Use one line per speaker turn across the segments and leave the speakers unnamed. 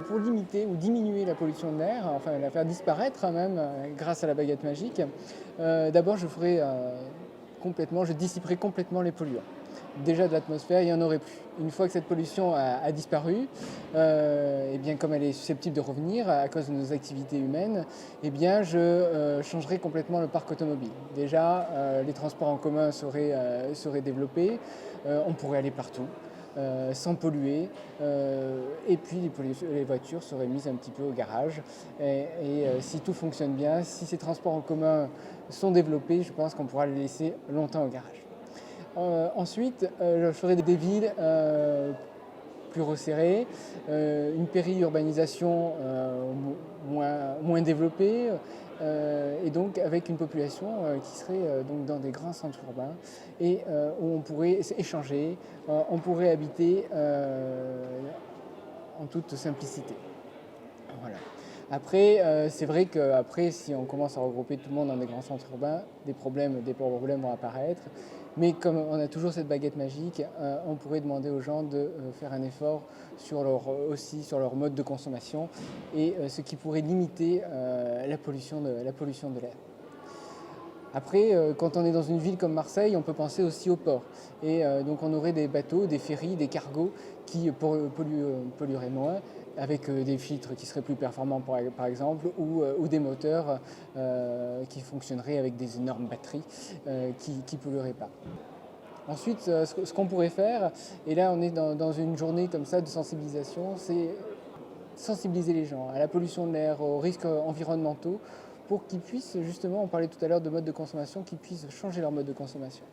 Pour limiter ou diminuer la pollution de l'air, enfin la faire disparaître même grâce à la baguette magique, d'abord je dissiperai complètement les polluants. Déjà de l'atmosphère, il n'y en aurait plus. Une fois que cette pollution a disparu, et bien comme elle est susceptible de revenir à cause de nos activités humaines, eh bien je changerai complètement le parc automobile. Déjà, les transports en commun seraient développés, on pourrait aller partout. Sans polluer, et puis les voitures seraient mises un petit peu au garage. Si tout fonctionne bien, si ces transports en commun sont développés, je pense qu'on pourra les laisser longtemps au garage. Ensuite, je ferai des villes plus resserrées, une périurbanisation moins développée, et donc avec une population qui serait donc dans des grands centres urbains et où on pourrait échanger, on pourrait habiter en toute simplicité. Voilà. Après, c'est vrai que si on commence à regrouper tout le monde dans des grands centres urbains, des problèmes vont apparaître. Mais comme on a toujours cette baguette magique, on pourrait demander aux gens de faire un effort aussi sur leur mode de consommation, et ce qui pourrait limiter la pollution de l'air. Après, quand on est dans une ville comme Marseille, on peut penser aussi au port. Et donc on aurait des bateaux, des ferries, des cargos qui pollueraient moins, avec des filtres qui seraient plus performants par exemple, ou des moteurs qui fonctionneraient avec des énormes batteries qui ne pollueraient pas. Ensuite, ce qu'on pourrait faire, et là on est dans une journée comme ça de sensibilisation, c'est sensibiliser les gens à la pollution de l'air, aux risques environnementaux, pour qu'ils puissent justement, on parlait tout à l'heure de mode de consommation, qu'ils puissent changer leur mode de consommation.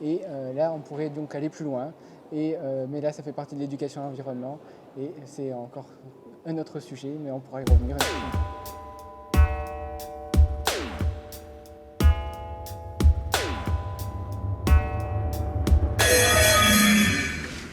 Et là, on pourrait donc aller plus loin, mais là, ça fait partie de l'éducation à l'environnement, et c'est encore un autre sujet, mais on pourra y revenir.